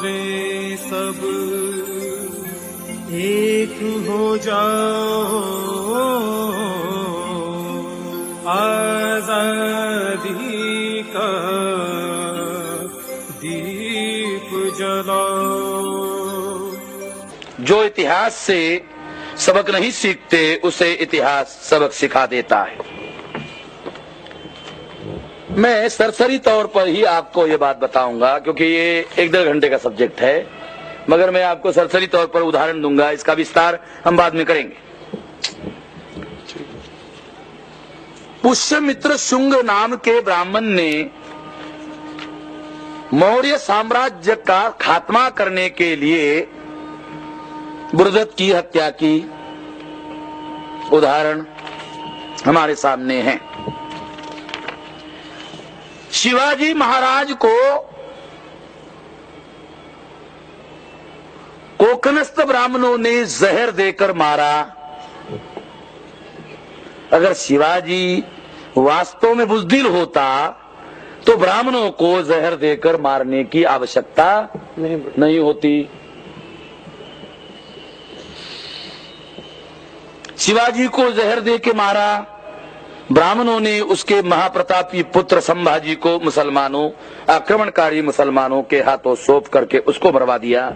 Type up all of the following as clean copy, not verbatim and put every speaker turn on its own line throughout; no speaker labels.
रे सब एक हो जाओ, आजादी का दीप जलाओ।
जो इतिहास से सबक नहीं सीखते उसे इतिहास सबक सिखा देता है। मैं सरसरी तौर पर ही आपको ये बात बताऊंगा क्योंकि ये 1-1.5 घंटे का सब्जेक्ट है, मगर मैं आपको सरसरी तौर पर उदाहरण दूंगा, इसका विस्तार हम बाद में करेंगे। पुष्यमित्र शुंग नाम के ब्राह्मण ने मौर्य साम्राज्य का खात्मा करने के लिए बृहद्रथ की हत्या की उदाहरण हमारे सामने है। शिवाजी महाराज को कोकनस्थ ब्राह्मणों ने जहर देकर मारा। अगर शिवाजी वास्तव में बुज़दिल होता तो ब्राह्मणों को जहर देकर मारने की आवश्यकता नहीं होती। शिवाजी को जहर दे के मारा, ब्राह्मणों ने उसके महाप्रतापी पुत्र संभाजी को मुसलमानों, आक्रमणकारी मुसलमानों के हाथों सौंप करके उसको मरवा दिया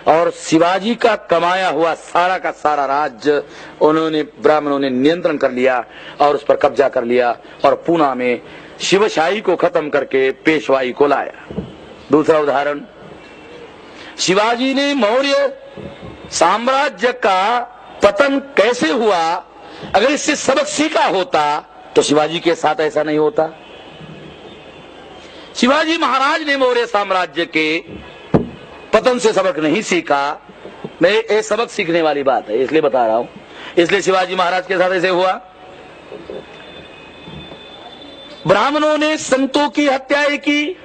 और शिवाजी का कमाया हुआ सारा का सारा राज्य ब्राह्मणों ने नियंत्रण कर लिया और उस पर कब्जा कर लिया और पूना में शिवशाही को खत्म करके पेशवाई को लाया। दूसरा उदाहरण, शिवाजी ने मौर्य साम्राज्य का पतन कैसे हुआ, अगर इससे सबक सीखा होता तो शिवाजी के साथ ऐसा नहीं होता। शिवाजी महाराज ने मौर्य साम्राज्य के पतन से सबक नहीं सीखा। मैं ये सबक सीखने वाली बात है इसलिए बता रहा हूं, इसलिए शिवाजी महाराज के साथ ऐसे हुआ। ब्राह्मणों ने संतों की हत्याएं की।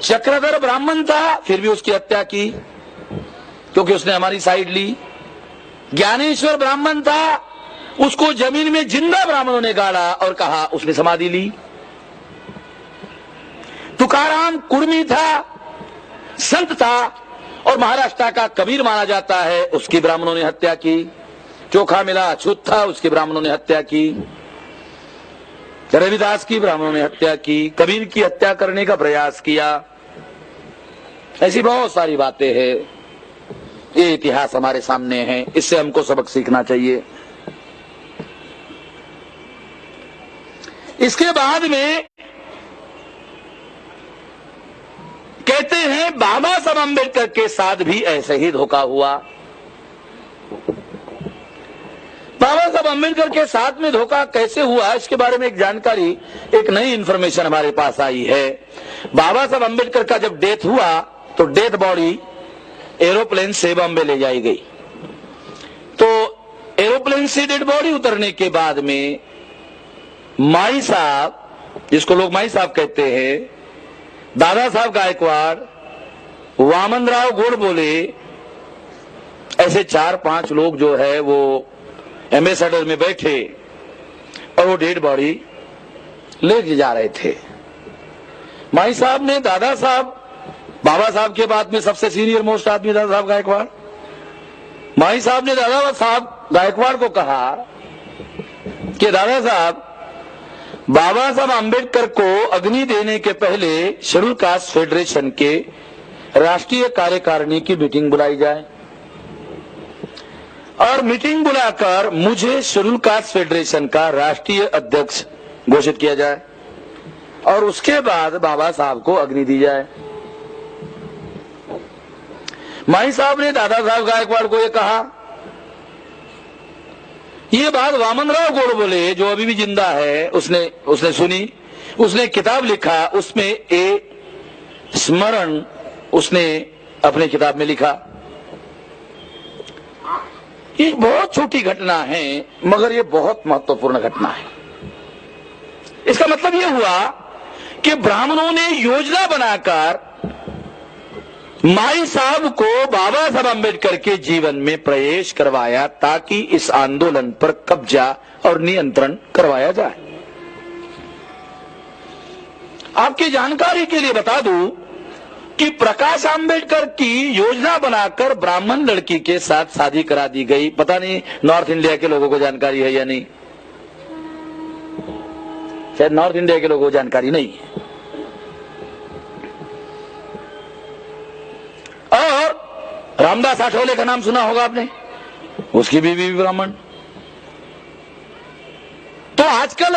चक्रधर ब्राह्मण था फिर भी उसकी हत्या की क्योंकि उसने हमारी साइड ली। ज्ञानेश्वर ब्राह्मण था, उसको जमीन में जिंदा ब्राह्मणों ने गाड़ा और कहा उसने समाधि ली। तुकाराम कुर्मी था, संत था और महाराष्ट्र का कबीर माना जाता है, उसकी ब्राह्मणों ने हत्या की। चोखा मिला अछूत था, उसके ब्राह्मणों ने हत्या की। रविदास की ब्राह्मणों ने हत्या की। कबीर की हत्या करने का प्रयास किया। ऐसी बहुत सारी बातें हैं। ये इतिहास हमारे सामने है, इससे हमको सबक सीखना चाहिए। इसके बाद में कहते हैं बाबा साहब अम्बेडकर के साथ भी ऐसे ही धोखा हुआ। बाबा साहब अम्बेडकर के साथ में धोखा कैसे हुआ, इसके बारे में एक जानकारी, एक नई इंफॉर्मेशन हमारे पास आई है। बाबा साहब अम्बेडकर का जब डेथ हुआ तो डेथ बॉडी एरोप्लेन से बॉम्बे ले जाई गई। तो एरोप्लेन से डेड बॉडी उतरने के बाद में माई साहब, जिसको लोग माई साहब कहते हैं, दादा साहब गायकवाड़, वामनराव गोडबोले, ऐसे 4-5 लोग जो है वो एम्बेसडर में बैठे और वो डेड बॉडी ले जा रहे थे। माई साहब ने दादा साहब, बाबा साहब के बाद में सबसे सीनियर मोस्ट आदमी दादा साहब गायकवाड़, माई साहब ने दादा साहब गायकवाड़ को कहा कि दादा साहब, बाबा साहब अम्बेडकर को अग्नि देने के पहले शेड्यूल कास्ट फेडरेशन के राष्ट्रीय कार्यकारिणी की मीटिंग बुलाई जाए और मीटिंग बुलाकर मुझे शेड्यूल कास्ट फेडरेशन का राष्ट्रीय अध्यक्ष घोषित किया जाए और उसके बाद बाबा साहब को अग्नि दी जाए। माई साहब ने दादा साहब गायकवाड़ को यह कहा। ये बात वामनराव गोडबोले, जो अभी भी जिंदा है, उसने सुनी, उसने किताब लिखा, उसमें ए स्मरण उसने अपने किताब में लिखा। ये बहुत छोटी घटना है मगर ये बहुत महत्वपूर्ण घटना है। इसका मतलब यह हुआ कि ब्राह्मणों ने योजना बनाकर माई साहब को बाबा साहब अम्बेडकर के जीवन में प्रवेश करवाया ताकि इस आंदोलन पर कब्जा और नियंत्रण करवाया जाए। आपकी जानकारी के लिए बता दूं कि प्रकाश आंबेडकर की योजना बनाकर ब्राह्मण लड़की के साथ शादी करा दी गई। पता नहीं नॉर्थ इंडिया के लोगों को जानकारी है या नहीं, शायद नॉर्थ इंडिया के लोगों को जानकारी नहीं है। और रामदास आठवले का नाम सुना होगा आपने, उसकी बीवी भी ब्राह्मण। तो आजकल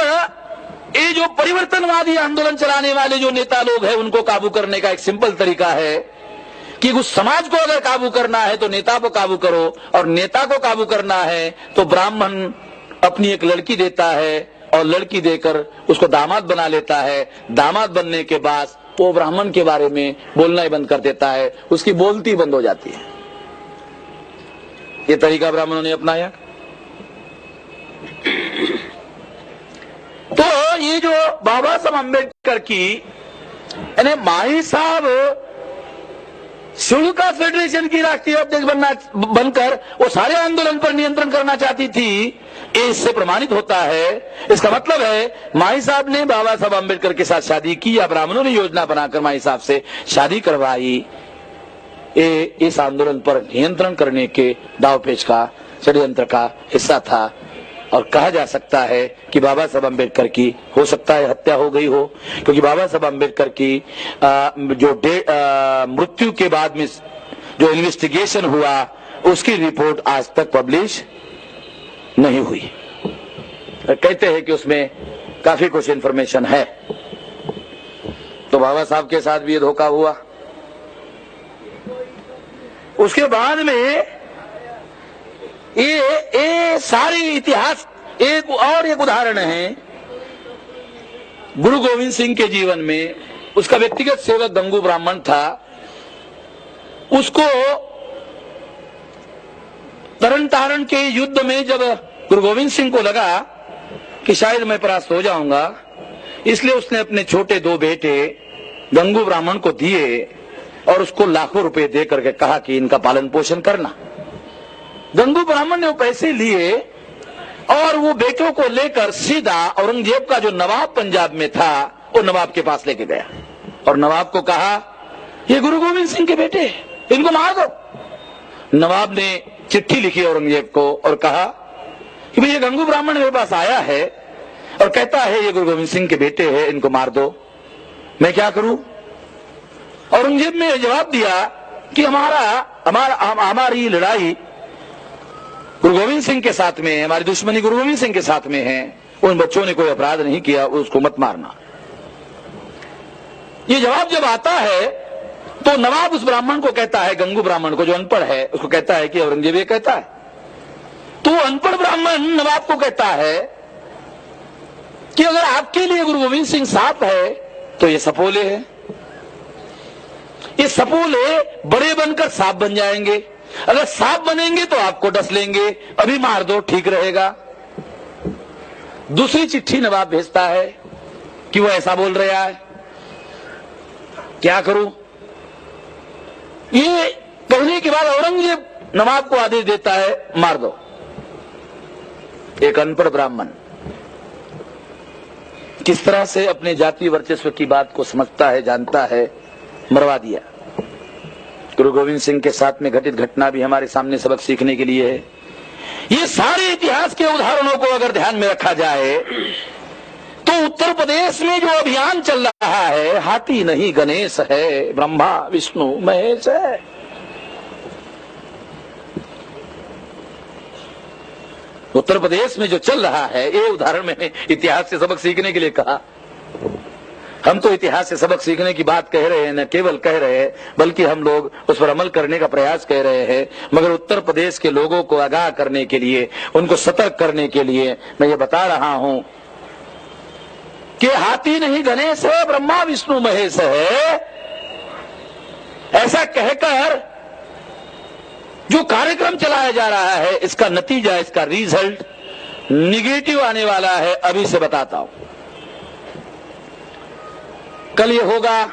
ये जो परिवर्तनवादी आंदोलन चलाने वाले जो नेता लोग हैं, उनको काबू करने का एक सिंपल तरीका है कि उस समाज को अगर काबू करना है तो नेता को काबू करो, और नेता को काबू करना है तो ब्राह्मण अपनी एक लड़की देता है और लड़की देकर उसको दामाद बना लेता है। दामाद बनने के बाद वो ब्राह्मण के बारे में बोलना ही बंद कर देता है, उसकी बोलती बंद हो जाती है। ये तरीका ब्राह्मणों ने अपनाया। तो ये जो बाबा साहब अम्बेडकर की यानी माही साहब शेड्यूल कास्ट फेडरेशन की राष्ट्रीय अध्यक्ष बनकर वो सारे आंदोलन पर नियंत्रण करना चाहती थी, ये इससे प्रमाणित होता है। इसका मतलब है माही साहब ने बाबा साहब अम्बेडकर के साथ शादी की या ब्राह्मणों ने योजना बनाकर माही साहब से शादी करवाई, ये इस आंदोलन पर नियंत्रण करने के दावपेच का षड्यंत्र का हिस्सा था। और कहा जा सकता है कि बाबा साहब अम्बेडकर की हो सकता है हत्या हो गई हो, क्योंकि बाबा साहब अम्बेडकर की जो मृत्यु के बाद में जो इन्वेस्टिगेशन हुआ उसकी रिपोर्ट आज तक पब्लिश नहीं हुई। कहते हैं कि उसमें काफी कुछ इंफॉर्मेशन है। तो बाबा साहब के साथ भी ये धोखा हुआ। उसके बाद में ये सारे इतिहास एक और एक उदाहरण है गुरु गोविंद सिंह के जीवन में। उसका व्यक्तिगत सेवक गंगू ब्राह्मण था, उसको तरन तारण के युद्ध में जब गुरु गोविंद सिंह को लगा कि शायद मैं परास्त हो जाऊंगा, इसलिए उसने अपने छोटे 2 बेटे गंगू ब्राह्मण को दिए और उसको लाखों रुपए दे करके कहा कि इनका पालन पोषण करना। गंगू ब्राह्मण ने वो पैसे लिए और वो बेटों को लेकर सीधा औरंगजेब का जो नवाब पंजाब में था वो नवाब के पास लेके गया और नवाब को कहा ये गुरु गोविंद सिंह के बेटे, इनको मार दो। नवाब ने चिट्ठी लिखी औरंगजेब को और कहा कि भैया गंगू ब्राह्मण मेरे पास आया है और कहता है ये गुरु गोविंद सिंह के बेटे हैं, इनको मार दो, मैं क्या करूं? औरंगजेब ने जवाब दिया कि हमारी लड़ाई गुरु गोविंद सिंह के साथ में है, हमारी दुश्मनी गुरु गोविंद सिंह के साथ में है, उन बच्चों ने कोई अपराध नहीं किया, उसको मत मारना। ये जवाब जब आता है तो नवाब उस ब्राह्मण को कहता है, गंगू ब्राह्मण को जो अनपढ़ है उसको कहता है कि औरंगजेब ये कहता है। तो अनपढ़ ब्राह्मण नवाब को कहता है कि अगर आपके लिए गुरु गोविंद सिंह सांप है तो ये सपोले है, ये सपोले बड़े बनकर सांप बन जाएंगे, अगर सांप बनेंगे तो आपको डस लेंगे, अभी मार दो ठीक रहेगा। दूसरी चिट्ठी नवाब भेजता है कि वो ऐसा बोल रहा है, क्या करूं? ये कहने के बाद औरंगजेब नवाब को आदेश देता है मार दो। एक अनपढ़ ब्राह्मण किस तरह से अपने जातीय वर्चस्व की बात को समझता है, जानता है, मरवा दिया। गुरु गोविंद सिंह के साथ में घटित घटना भी हमारे सामने सबक सीखने के लिए है। ये सारे इतिहास के उदाहरणों को अगर ध्यान में रखा जाए तो उत्तर प्रदेश में जो अभियान चल रहा है, हाथी नहीं गणेश है, ब्रह्मा विष्णु महेश है। उत्तर प्रदेश में जो चल रहा है, ये उदाहरण मैंने इतिहास से सबक सीखने के लिए कहा। हम तो इतिहास से सबक सीखने की बात कह रहे हैं, न केवल कह रहे हैं बल्कि हम लोग उस पर अमल करने का प्रयास कर रहे हैं। मगर उत्तर प्रदेश के लोगों को आगाह करने के लिए, उनको सतर्क करने के लिए मैं ये बता रहा हूं कि हाथी नहीं गणेश है, ब्रह्मा विष्णु महेश है। ऐसा कहकर जो कार्यक्रम चलाया जा रहा है, इसका नतीजा, इसका रिजल्ट निगेटिव आने वाला है। अभी से बताता हूं। कल ये होगा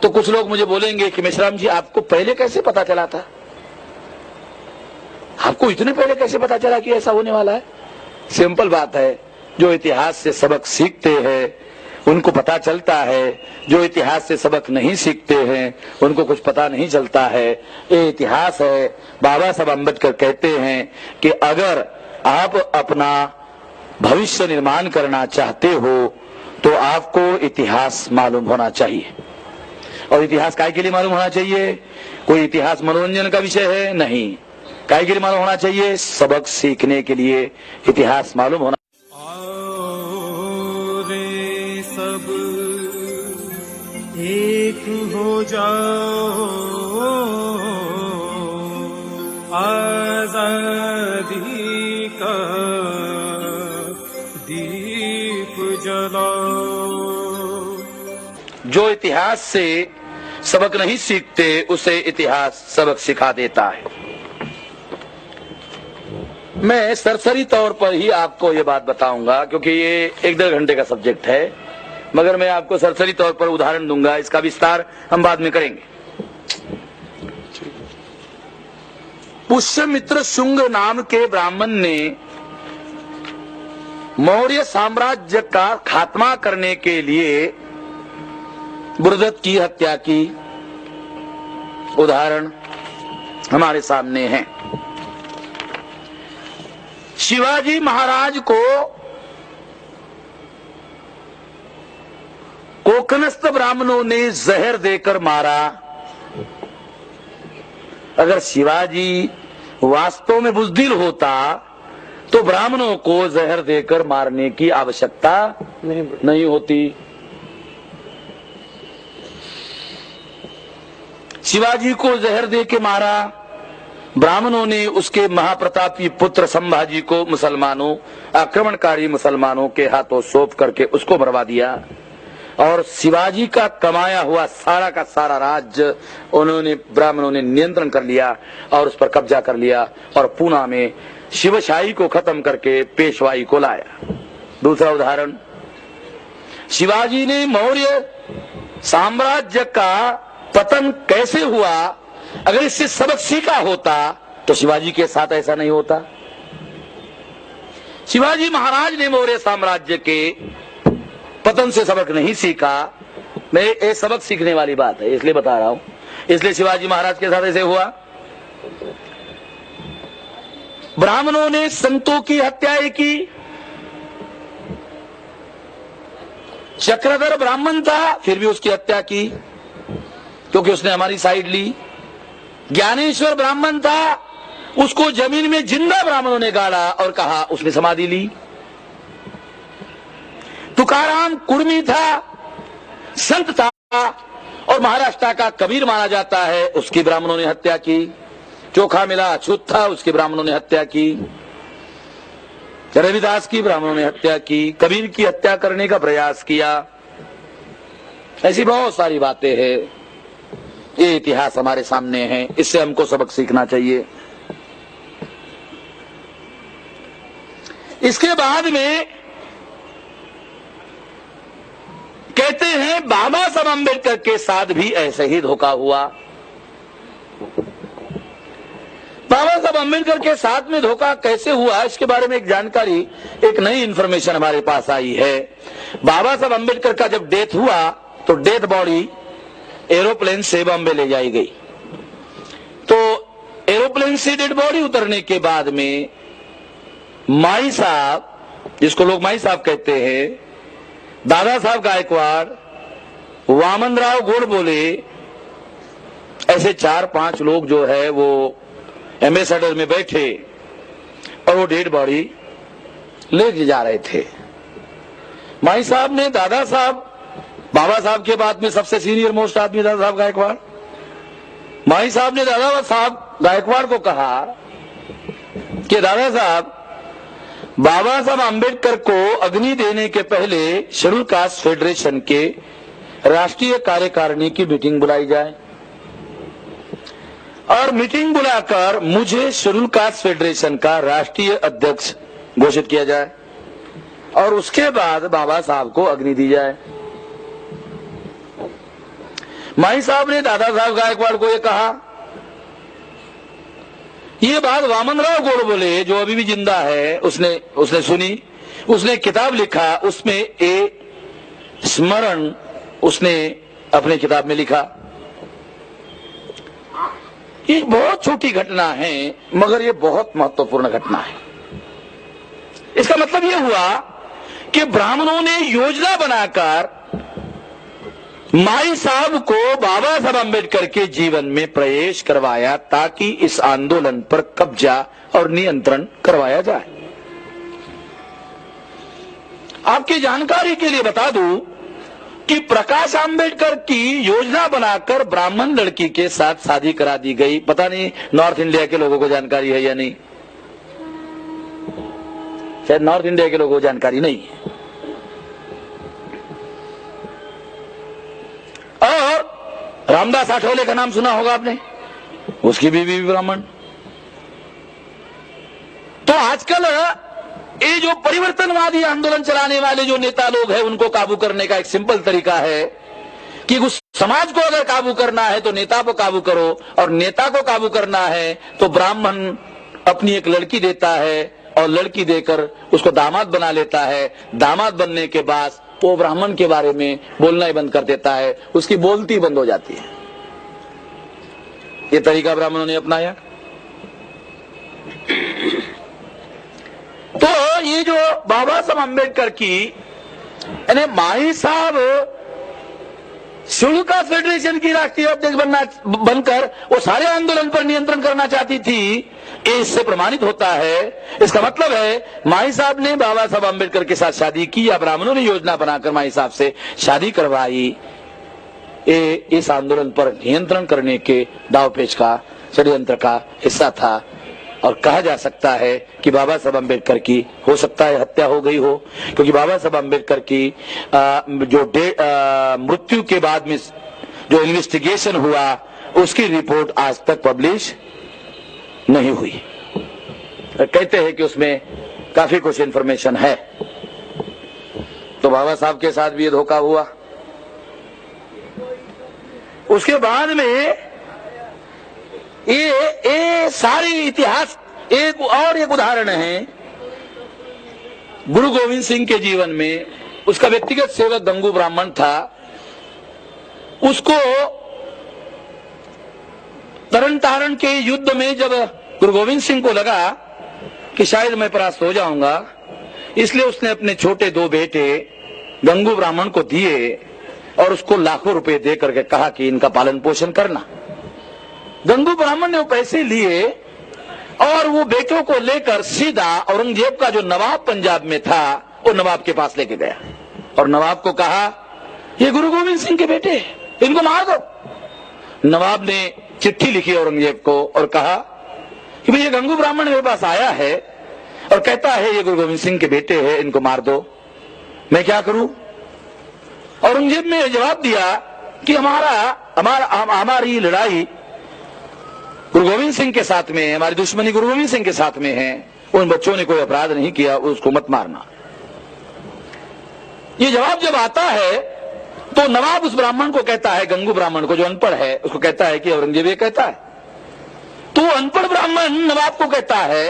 तो कुछ लोग मुझे बोलेंगे कि मेश्राम जी आपको पहले कैसे पता चला था, आपको इतने पहले कैसे पता चला कि ऐसा होने वाला है? सिंपल बात है, जो इतिहास से सबक सीखते हैं उनको पता चलता है। जो इतिहास से सबक नहीं सीखते हैं उनको कुछ पता नहीं चलता है। ये इतिहास है। बाबा साहब अम्बेडकर कहते हैं कि अगर आप अपना भविष्य निर्माण करना चाहते हो तो आपको इतिहास मालूम होना चाहिए। और इतिहास काय के लिए मालूम होना चाहिए? कोई इतिहास मनोरंजन का विषय है? नहीं। काय के लिए मालूम होना चाहिए? सबक सीखने के लिए इतिहास मालूम होना।
आओ रे सब एक हो जाओ, आजादी का दीप जलाओ।
जो इतिहास से सबक नहीं सीखते उसे इतिहास सबक सिखा देता है। मैं सरसरी तौर पर ही आपको ये बात बताऊंगा क्योंकि ये 1-1.5 घंटे का सब्जेक्ट है, मगर मैं आपको सरसरी तौर पर उदाहरण दूंगा। इसका विस्तार हम बाद में करेंगे। पुष्यमित्र शुंग नाम के ब्राह्मण ने मौर्य साम्राज्य का खात्मा करने के लिए बृहदत्त की हत्या की उदाहरण हमारे सामने है। शिवाजी महाराज को कोकनस्थ ब्राह्मणों ने जहर देकर मारा। अगर शिवाजी वास्तव में बुज़दिल होता तो ब्राह्मणों को जहर देकर मारने की आवश्यकता नहीं होती। शिवाजी को जहर दे के मारा। ब्राह्मणों ने उसके महाप्रतापी पुत्र संभाजी को मुसलमानों, आक्रमणकारी मुसलमानों के हाथों सौंप करके उसको मरवा दिया। और शिवाजी का कमाया हुआ सारा का सारा राज्य ब्राह्मणों ने नियंत्रण कर लिया और उस पर कब्जा कर लिया और पूना में शिवशाही को खत्म करके पेशवाई को लाया। दूसरा उदाहरण, शिवाजी ने मौर्य साम्राज्य का पतन कैसे हुआ, अगर इससे सबक सीखा होता तो शिवाजी के साथ ऐसा नहीं होता। शिवाजी महाराज ने मौर्य साम्राज्य के पतन से सबक नहीं सीखा। मैं ये सबक सीखने वाली बात है इसलिए बता रहा हूं। इसलिए शिवाजी महाराज के साथ ऐसे हुआ। ब्राह्मणों ने संतों की हत्याएं की। चक्रधर ब्राह्मण था फिर भी उसकी हत्या की क्योंकि उसने हमारी साइड ली। ज्ञानेश्वर ब्राह्मण था, उसको जमीन में जिंदा ब्राह्मणों ने गाड़ा और कहा उसने समाधि ली। तुकाराम कुर्मी था, संत था और महाराष्ट्र का कबीर माना जाता है, उसकी ब्राह्मणों ने हत्या की। चोखा मिला अछूत था, उसके ब्राह्मणों ने हत्या की। रविदास की ब्राह्मणों ने हत्या की। कबीर की हत्या करने का प्रयास किया। ऐसी बहुत सारी बातें हैं। ये इतिहास हमारे सामने है, इससे हमको सबक सीखना चाहिए। इसके बाद में कहते हैं बाबा साहब अम्बेडकर के साथ भी ऐसे ही धोखा हुआ। बाबा साहब अम्बेडकर के साथ में धोखा कैसे हुआ इसके बारे में एक जानकारी, एक नई इंफॉर्मेशन हमारे पास आई है। बाबा साहब अम्बेडकर का जब डेथ हुआ तो डेथ बॉडी एरोप्लेन से बॉम्बे ले जाई गई। तो एरोप्लेन से डेड बॉडी उतरने के बाद में माई साहब, जिसको लोग माई साहब कहते हैं, दादा साहब गायकवाड़, वामनराव गोडबोले, ऐसे 4-5 लोग जो है वो एम्बेसडर में बैठे और वो डेड बॉडी ले जा रहे थे। माई साहब ने दादा साहब, बाबा साहब के बाद में सबसे सीनियर मोस्ट आदमी दादा साहब गायकवाड़, माई साहब ने दादा साहब गायकवाड़ को कहा कि दादा साहब, बाबा साहब अम्बेडकर को अग्नि देने के पहले शेड्यूल कास्ट फेडरेशन के राष्ट्रीय कार्यकारिणी की मीटिंग बुलाई जाए और मीटिंग बुलाकर मुझे शेड्यूल कास्ट फेडरेशन का राष्ट्रीय अध्यक्ष घोषित किया जाए और उसके बाद बाबा साहब को अग्नि दी जाए। माई साहब ने दादा साहब गायकवाड़ को यह कहा। ये बात वामनराव गोडबोले जो अभी भी जिंदा है उसने सुनी, उसने किताब लिखा, उसमें ये स्मरण उसने अपनी किताब में लिखा। ये बहुत छोटी घटना है मगर ये बहुत महत्वपूर्ण घटना है। इसका मतलब यह हुआ कि ब्राह्मणों ने योजना बनाकर माई साहब को बाबा साहब अम्बेडकर के जीवन में प्रवेश करवाया ताकि इस आंदोलन पर कब्जा और नियंत्रण करवाया जाए। आपकी जानकारी के लिए बता दूं कि प्रकाश आंबेडकर की योजना बनाकर ब्राह्मण लड़की के साथ शादी करा दी गई। पता नहीं नॉर्थ इंडिया के लोगों को जानकारी है या नहीं, शायद नॉर्थ इंडिया के लोगों को जानकारी नहीं है। और रामदास आठवले का नाम सुना होगा आपने, उसकी बीवी भी ब्राह्मण। तो आजकल ये जो परिवर्तनवादी आंदोलन चलाने वाले जो नेता लोग हैं उनको काबू करने का एक सिंपल तरीका है कि उस समाज को अगर काबू करना है तो नेता को काबू करो, और नेता को काबू करना है तो ब्राह्मण अपनी एक लड़की देता है और लड़की देकर उसको दामाद बना लेता है। दामाद बनने के बाद वो ब्राह्मण के बारे में बोलना ही बंद कर देता है, उसकी बोलती बंद हो जाती है। ये तरीका ब्राह्मणों ने अपनाया। तो ये जो बाबा साहब अम्बेडकर की यानी माही साहब शुल्का फेडरेशन की राष्ट्रीय अध्यक्ष बनकर वो सारे आंदोलन पर नियंत्रण करना चाहती थी, ये इससे प्रमाणित होता है। इसका मतलब है माई साहब ने बाबा साहब अम्बेडकर के साथ शादी की या ब्राह्मणों ने योजना बनाकर माई साहब से शादी करवाई। ये इस आंदोलन पर नियंत्रण करने के दावपेच का षड्यंत्र का हिस्सा था। और कहा जा सकता है कि बाबा साहब अम्बेडकर की हो सकता है हत्या हो गई हो, क्योंकि बाबा साहब अम्बेडकर की जो मृत्यु के बाद में जो इन्वेस्टिगेशन हुआ उसकी रिपोर्ट आज तक पब्लिश नहीं हुई। कहते हैं कि उसमें काफी कुछ इंफॉर्मेशन है। तो बाबा साहब के साथ भी ये धोखा हुआ। उसके बाद में ये सारे इतिहास एक और एक उदाहरण है गुरु गोविंद सिंह के जीवन में। उसका व्यक्तिगत सेवक गंगू ब्राह्मण था। उसको तरन तारण के युद्ध में जब गुरु गोविंद सिंह को लगा कि शायद मैं परास्त हो जाऊंगा, इसलिए उसने अपने छोटे दो बेटे गंगू ब्राह्मण को दिए और उसको लाखों रुपए दे करके कहा कि इनका पालन पोषण करना। गंगू ब्राह्मण ने वो पैसे लिए और वो बेटों को लेकर सीधा औरंगजेब का जो नवाब पंजाब में था वो नवाब के पास लेके गया और नवाब को कहा ये गुरु गोविंद सिंह के बेटे, इनको मार दो। नवाब ने चिट्ठी लिखी औरंगजेब को और कहा कि भाई ये गंगू ब्राह्मण मेरे पास आया है और कहता है ये गुरु गोविंद सिंह के बेटे हैं, इनको मार दो, मैं क्या करूं। औरंगजेब ने जवाब दिया कि हमारी लड़ाई गुरु गोविंद सिंह के साथ में है, हमारी दुश्मनी गुरु गोविंद सिंह के साथ में है, उन बच्चों ने कोई अपराध नहीं किया, उसको मत मारना। ये जवाब जब आता है तो नवाब उस ब्राह्मण को कहता है, गंगू ब्राह्मण को जो अनपढ़ है उसको कहता है कि औरंगजेब ये कहता है। तो अनपढ़ ब्राह्मण नवाब को कहता है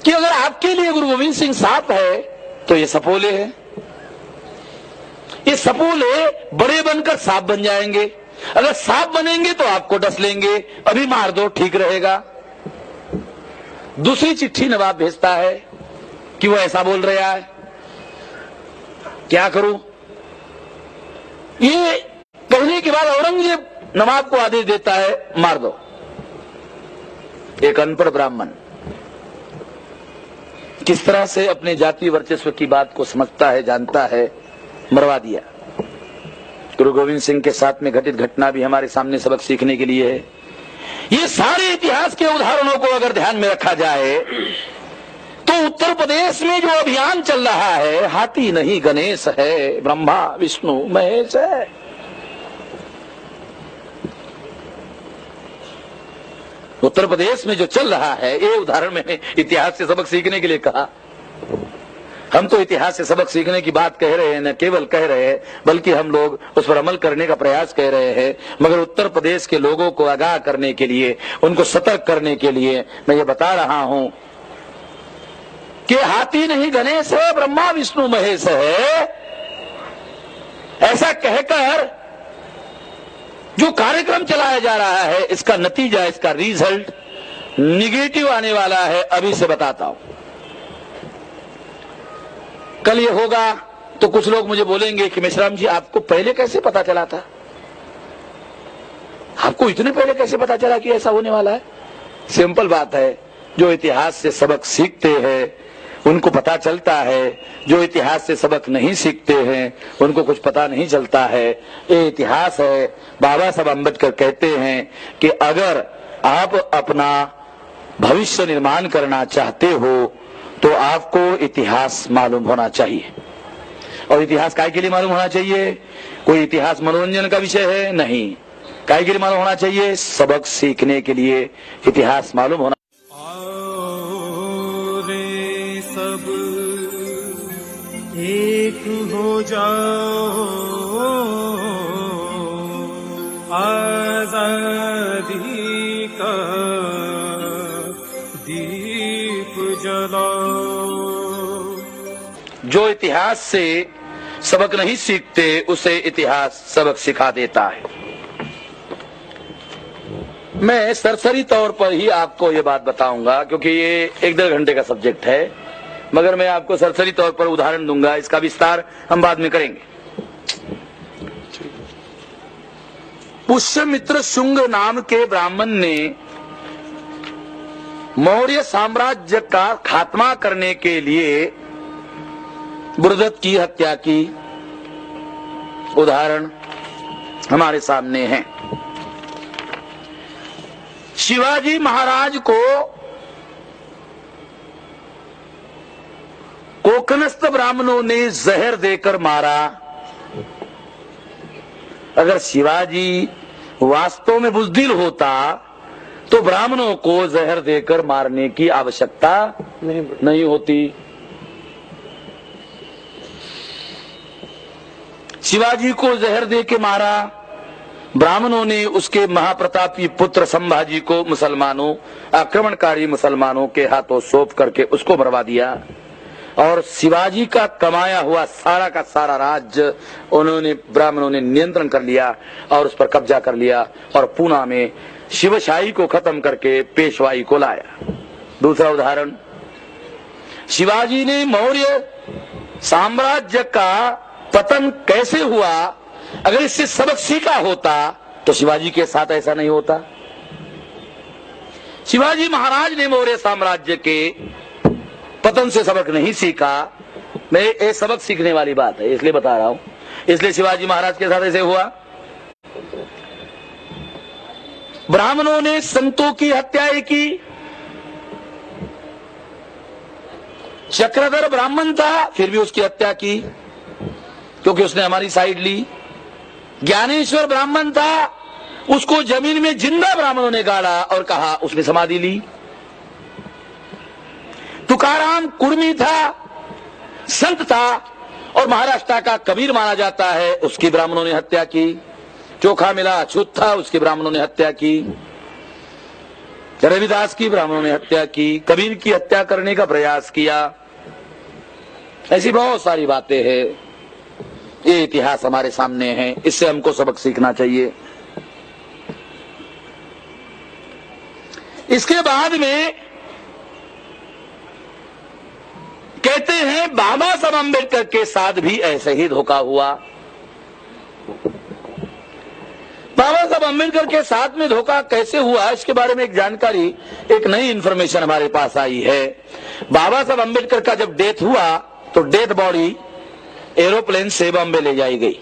कि अगर आपके लिए गुरु गोविंद सिंह सांप है तो ये सपोले है, ये सपोले बड़े बनकर सांप बन जाएंगे, अगर सांप बनेंगे तो आपको डस लेंगे, अभी मार दो ठीक रहेगा। दूसरी चिट्ठी नवाब भेजता है कि वो ऐसा बोल रहा है, क्या करूं। ये कहने के बाद औरंगजेब नवाब को आदेश देता है मार दो। एक अनपढ़ ब्राह्मण किस तरह से अपने जातीय वर्चस्व की बात को समझता है, जानता है, मरवा दिया। गुरु गोविंद सिंह के साथ में घटित घटना भी हमारे सामने सबक सीखने के लिए है। ये सारे इतिहास के उदाहरणों को अगर ध्यान में रखा जाए तो उत्तर प्रदेश में जो अभियान चल रहा है, हाथी नहीं गणेश है, ब्रह्मा विष्णु महेश है। उत्तर प्रदेश में जो चल रहा है, ये उदाहरण मैंने इतिहास से सबक सीखने के लिए कहा। हम तो इतिहास से सबक सीखने की बात कह रहे हैं, न केवल कह रहे हैं बल्कि हम लोग उस पर अमल करने का प्रयास कर रहे हैं। मगर उत्तर प्रदेश के लोगों को आगाह करने के लिए, उनको सतर्क करने के लिए मैं ये बता रहा हूं कि हाथी नहीं गणेश है, ब्रह्मा विष्णु महेश है। ऐसा कहकर जो कार्यक्रम चलाया जा रहा है, इसका नतीजा, इसका रिजल्ट निगेटिव आने वाला है। अभी से बताता हूं। कल ये होगा तो कुछ लोग मुझे बोलेंगे कि मेश्राम जी, आपको पहले कैसे पता चला था? आपको इतने पहले कैसे पता चला कि ऐसा होने वाला है? सिंपल बात है, जो इतिहास से सबक सीखते हैं उनको पता चलता है, जो इतिहास से सबक नहीं सीखते हैं उनको कुछ पता नहीं चलता है। ये इतिहास है। बाबा साहब अम्बेडकर कहते हैं कि अगर आप अपना भविष्य निर्माण करना चाहते हो तो आपको इतिहास मालूम होना चाहिए। और इतिहास काय के लिए मालूम होना चाहिए? कोई इतिहास मनोरंजन का विषय है? नहीं। काय के लिए मालूम होना चाहिए? सबक सीखने के लिए इतिहास मालूम होना।
आओ रे सब एक हो जाओ, आजादी का दीप जलाओ।
जो इतिहास से सबक नहीं सीखते उसे इतिहास सबक सिखा देता है। मैं सरसरी तौर पर ही आपको ये बात बताऊंगा क्योंकि ये 1-1.5 घंटे का सब्जेक्ट है, मगर मैं आपको सरसरी तौर पर उदाहरण दूंगा। इसका विस्तार हम बाद में करेंगे। पुष्यमित्र शुंग नाम के ब्राह्मण ने मौर्य साम्राज्य का खात्मा करने के लिए बृहदत्त की हत्या की उदाहरण हमारे सामने है। शिवाजी महाराज को कोकनस्थ ब्राह्मणों ने जहर देकर मारा। अगर शिवाजी वास्तव में बुज़दिल होता तो ब्राह्मणों को जहर देकर मारने की आवश्यकता नहीं होती। शिवाजी को जहर दे के मारा। ब्राह्मणों ने उसके महाप्रतापी पुत्र संभाजी को मुसलमानों, आक्रमणकारी मुसलमानों के हाथों सौंप करके उसको मरवा दिया। और शिवाजी का कमाया हुआ सारा का सारा राज्य ब्राह्मणों ने नियंत्रण कर लिया और उस पर कब्जा कर लिया और पूना में शिवशाही को खत्म करके पेशवाई को लाया। दूसरा उदाहरण, शिवाजी ने मौर्य साम्राज्य का पतन कैसे हुआ, अगर इससे सबक सीखा होता तो शिवाजी के साथ ऐसा नहीं होता। शिवाजी महाराज ने मौर्य साम्राज्य के पतन से सबक नहीं सीखा। मैं ये सबक सीखने वाली बात है इसलिए बता रहा हूं। इसलिए शिवाजी महाराज के साथ ऐसे हुआ। ब्राह्मणों ने संतों की हत्याएं की। चक्रधर ब्राह्मण था फिर भी उसकी हत्या की क्योंकि उसने हमारी साइड ली। ज्ञानेश्वर ब्राह्मण था, उसको जमीन में जिंदा ब्राह्मणों ने गाड़ा और कहा उसने समाधि ली। तुकाराम कुर्मी था, संत था और महाराष्ट्र का कबीर माना जाता है, उसकी ब्राह्मणों ने हत्या की। चोखा मिला अछूत था, उसके ब्राह्मणों ने हत्या की। रविदास की ब्राह्मणों ने हत्या की। कबीर की हत्या करने का प्रयास किया। ऐसी बहुत सारी बातें हैं। ये इतिहास हमारे सामने है, इससे हमको सबक सीखना चाहिए। इसके बाद में कहते हैं बाबा साहब अम्बेडकर के साथ भी ऐसे ही धोखा हुआ। बाबा साहब अम्बेडकर के साथ में धोखा कैसे हुआ, इसके बारे में एक जानकारी, एक नई इंफॉर्मेशन हमारे पास आई है। बाबा साहब अम्बेडकर का जब डेथ हुआ तो डेथ बॉडी एरोप्लेन से बॉम्बे ले जाई गई।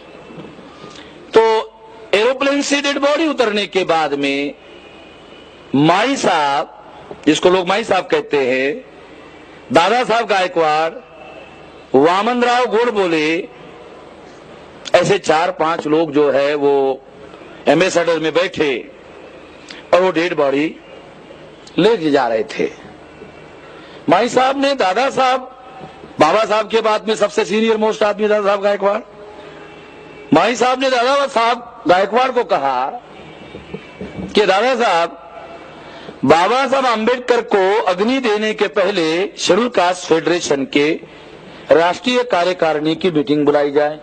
तो एरोप्लेन से डेड बॉडी उतरने के बाद में माई साहब, जिसको लोग माई साहब कहते हैं, दादा साहब गायकवाड़, वामनराव गोडबोले, ऐसे 4-5 लोग जो है वो एम्बेसडर में बैठे और वो डेड बॉडी ले जा रहे थे। माई साहब ने दादा साहब, बाबा साहब के बाद में सबसे सीनियर मोस्ट आदमी दादा साहब गायकवाड़, माई साहब ने दादा साहब गायकवाड़ को कहा कि दादा साहब, बाबा साहब अम्बेडकर को अग्नि देने के पहले शेड्यूल कास्ट फेडरेशन के राष्ट्रीय कार्यकारिणी की मीटिंग बुलाई जाए।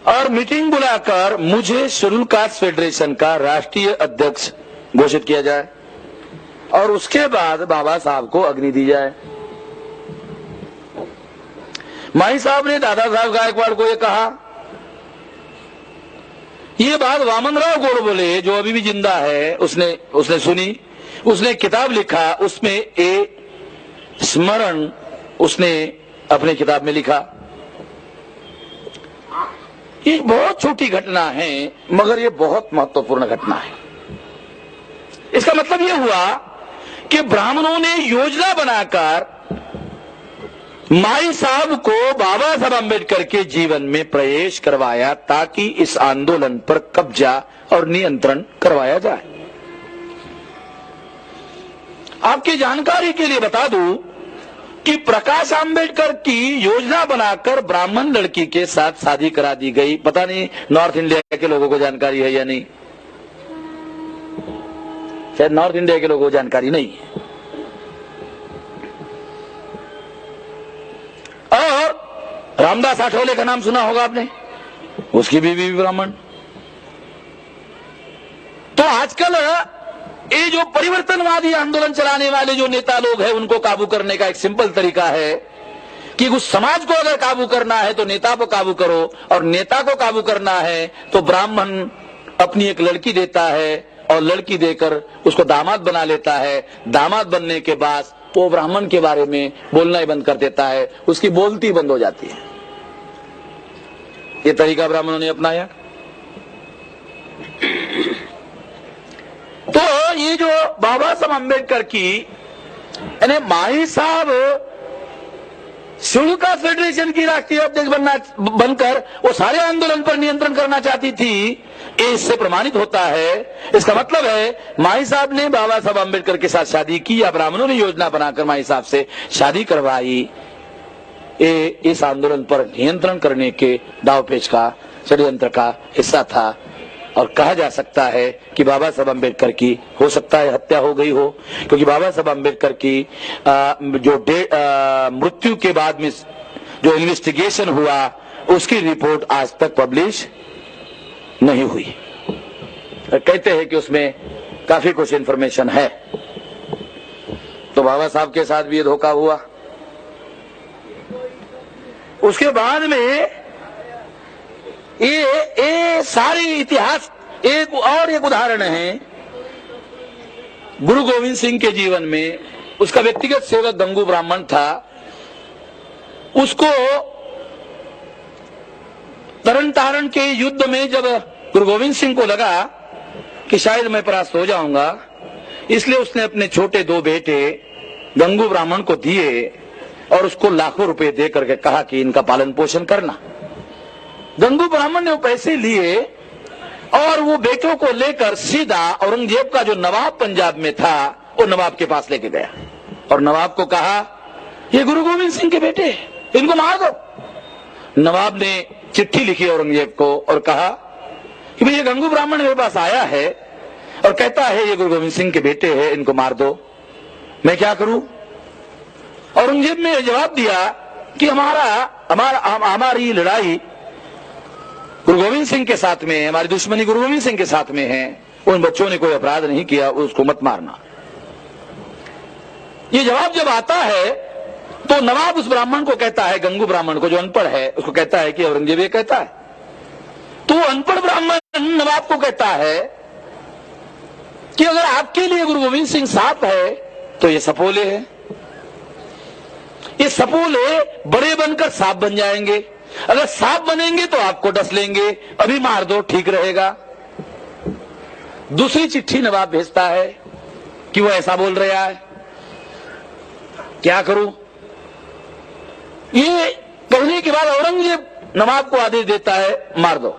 और मीटिंग बुलाकर मुझे शेड्यूल कास्ट फेडरेशन का राष्ट्रीय अध्यक्ष घोषित किया जाए और उसके बाद बाबा साहब को अग्नि दी जाए। माई साहब ने दादा साहब गायकवाड़ को यह कहा। ये बात वामनराव गोडबोले जो अभी भी जिंदा है उसने सुनी, उसने किताब लिखा, उसमें ए स्मरण उसने अपनी किताब में लिखा। ये बहुत छोटी घटना है मगर ये बहुत महत्वपूर्ण घटना है। इसका मतलब यह हुआ कि ब्राह्मणों ने योजना बनाकर माई साहब को बाबा साहब अम्बेडकर के जीवन में प्रवेश करवाया ताकि इस आंदोलन पर कब्जा और नियंत्रण करवाया जाए। आपकी जानकारी के लिए बता दूं कि प्रकाश आंबेडकर की योजना बनाकर ब्राह्मण लड़की के साथ शादी करा दी गई। पता नहीं नॉर्थ इंडिया के लोगों को जानकारी है या नहीं, शायद नॉर्थ इंडिया के लोगों को जानकारी नहीं है। और रामदास आठवले का नाम सुना होगा आपने, उसकी बीवी भी ब्राह्मण। तो आजकल ये जो परिवर्तनवादी आंदोलन चलाने वाले जो नेता लोग हैं उनको काबू करने का एक सिंपल तरीका है कि उस समाज को अगर काबू करना है तो नेता को काबू करो, और नेता को काबू करना है तो ब्राह्मण अपनी एक लड़की देता है और लड़की देकर उसको दामाद बना लेता है। दामाद बनने के बाद वो ब्राह्मण के बारे में बोलना ही बंद कर देता है, उसकी बोलती बंद हो जाती है। ये तरीका ब्राह्मणों ने अपनाया। तो ये जो बाबा साहब अम्बेडकर की यानी माही साहब शेड्यूल कास्ट फेडरेशन की राष्ट्रीय अध्यक्ष बनकर वो सारे आंदोलन पर नियंत्रण करना चाहती थी, ये इससे प्रमाणित होता है। इसका मतलब है माही साहब ने बाबा साहब अम्बेडकर के साथ शादी की या ब्राह्मणों ने योजना बनाकर माही साहब से शादी करवाई। ये इस आंदोलन पर नियंत्रण करने के दावपेच का षड्यंत्र का हिस्सा था। और कहा जा सकता है कि बाबा साहब अम्बेडकर की हो सकता है हत्या हो गई हो, क्योंकि बाबा साहब अम्बेडकर की जो मृत्यु के बाद में जो इन्वेस्टिगेशन हुआ उसकी रिपोर्ट आज तक पब्लिश नहीं हुई। कहते हैं कि उसमें काफी कुछ इंफॉर्मेशन है। तो बाबा साहब के साथ भी ये धोखा हुआ। उसके बाद में ये सारे इतिहास एक उदाहरण है गुरु गोविंद सिंह के जीवन में। उसका व्यक्तिगत सेवक गंगू ब्राह्मण था, उसको तरन तारण के युद्ध में जब गुरु गोविंद सिंह को लगा कि शायद मैं परास्त हो जाऊंगा, इसलिए उसने अपने छोटे दो बेटे गंगू ब्राह्मण को दिए और उसको लाखों रुपए दे करके कहा कि इनका पालन पोषण करना। गंगू ब्राह्मण ने वो पैसे लिए और वो बेटों को लेकर सीधा औरंगजेब का जो नवाब पंजाब में था वो नवाब के पास लेके गया और नवाब को कहा ये गुरु गोविंद सिंह के बेटे, इनको मार दो। नवाब ने चिट्ठी लिखी औरंगजेब को और कहा कि भाई ये गंगू ब्राह्मण मेरे पास आया है और कहता है ये गुरु गोविंद सिंह के बेटे हैं, इनको मार दो, मैं क्या करूं। औरंगजेब ने जवाब दिया कि हमारी लड़ाई गुरु गोविंद सिंह के साथ में है, हमारी दुश्मनी गुरु गोविंद सिंह के साथ में है, उन बच्चों ने कोई अपराध नहीं किया, उसको मत मारना। ये जवाब जब आता है तो नवाब उस ब्राह्मण को कहता है, गंगू ब्राह्मण को जो अनपढ़ है उसको कहता है कि औरंगजेब ये कहता है। तो अनपढ़ ब्राह्मण नवाब को कहता है कि अगर आपके लिए गुरु गोविंद सिंह सांप है तो ये सपोले है, ये सपोले बड़े बनकर सांप बन जाएंगे, अगर सांप बनेंगे तो आपको डस लेंगे, अभी मार दो ठीक रहेगा। दूसरी चिट्ठी नवाब भेजता है कि वो ऐसा बोल रहा है, क्या करूं। ये कहने के बाद औरंगजेब नवाब को आदेश देता है मार दो।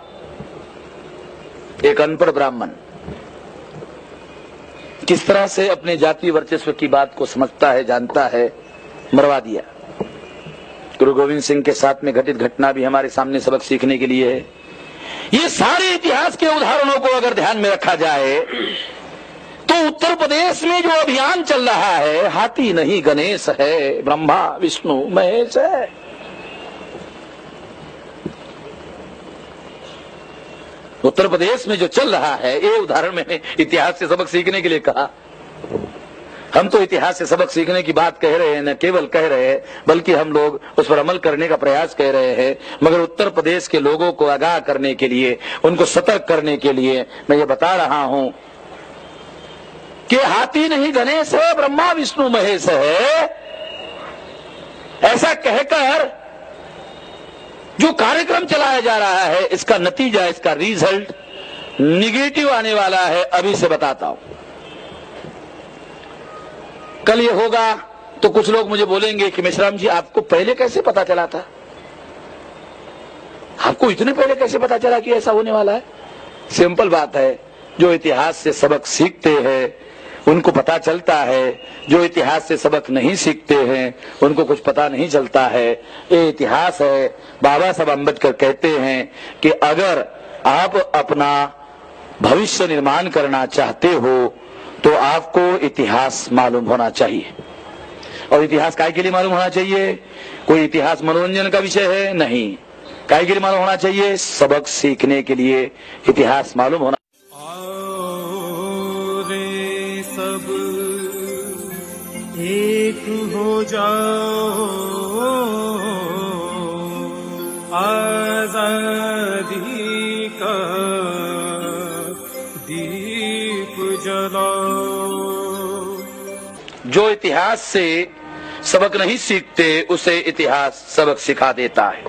एक अनपढ़ ब्राह्मण किस तरह से अपने जातीय वर्चस्व की बात को समझता है, जानता है, मरवा दिया। गुरु गोविंद सिंह के साथ में घटित घटना भी हमारे सामने सबक सीखने के लिए है। ये सारे इतिहास के उदाहरणों को अगर ध्यान में रखा जाए तो उत्तर प्रदेश में जो अभियान चल रहा है, हाथी नहीं गणेश है, ब्रह्मा विष्णु महेश है, उत्तर प्रदेश में जो चल रहा है, ये उदाहरण मैंने इतिहास से सबक सीखने के लिए कहा। हम तो इतिहास से सबक सीखने की बात कह रहे हैं, न केवल कह रहे हैं बल्कि हम लोग उस पर अमल करने का प्रयास कर रहे हैं। मगर उत्तर प्रदेश के लोगों को आगाह करने के लिए, उनको सतर्क करने के लिए मैं ये बता रहा हूं कि हाथी नहीं गणेश है, ब्रह्मा विष्णु महेश है। ऐसा कहकर जो कार्यक्रम चलाया जा रहा है, इसका नतीजा, इसका रिजल्ट निगेटिव आने वाला है। अभी से बताता हूं। कल ये होगा तो कुछ लोग मुझे बोलेंगे कि मेश्राम जी, आपको पहले कैसे पता चला था? आपको इतने पहले कैसे पता चला कि ऐसा होने वाला है? सिंपल बात है, जो इतिहास से सबक सीखते हैं उनको पता चलता है। जो इतिहास से सबक नहीं सीखते हैं उनको कुछ पता नहीं चलता है। ये इतिहास है। बाबा साहब अम्बेडकर कहते हैं कि अगर आप अपना भविष्य निर्माण करना चाहते हो तो आपको इतिहास मालूम होना चाहिए। और इतिहास काय के लिए मालूम होना चाहिए? कोई इतिहास मनोरंजन का विषय है? नहीं। काय के लिए मालूम होना चाहिए? सबक सीखने के लिए इतिहास मालूम होना।
आओ रे सब एक हो जाओ, आजादी का दीप जलाओ।
जो इतिहास से सबक नहीं सीखते उसे इतिहास सबक सिखा देता है।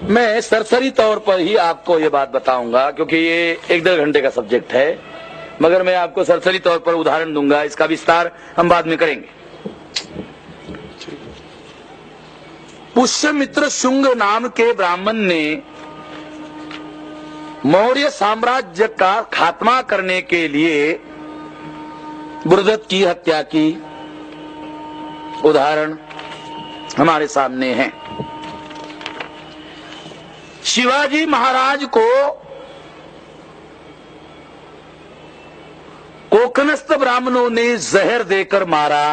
मैं सरसरी तौर पर ही आपको ये बात बताऊंगा क्योंकि ये 1-1.5 घंटे का सब्जेक्ट है, मगर मैं आपको सरसरी तौर पर उदाहरण दूंगा। इसका विस्तार हम बाद में करेंगे। पुष्यमित्र शुंग नाम के ब्राह्मण ने मौर्य साम्राज्य का खात्मा करने के लिए बृहद्रथ की हत्या की उदाहरण हमारे सामने है। शिवाजी महाराज को कोकनस्थ ब्राह्मणों ने जहर देकर मारा।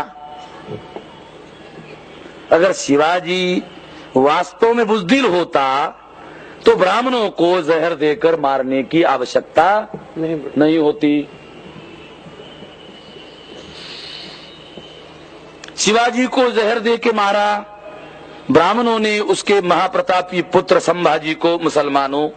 अगर शिवाजी वास्तव में बुज़दिल होता तो ब्राह्मणों को जहर देकर मारने की आवश्यकता नहीं होती। शिवाजी को जहर दे के मारा। ब्राह्मणों ने उसके महाप्रतापी पुत्र संभाजी को मुसलमानों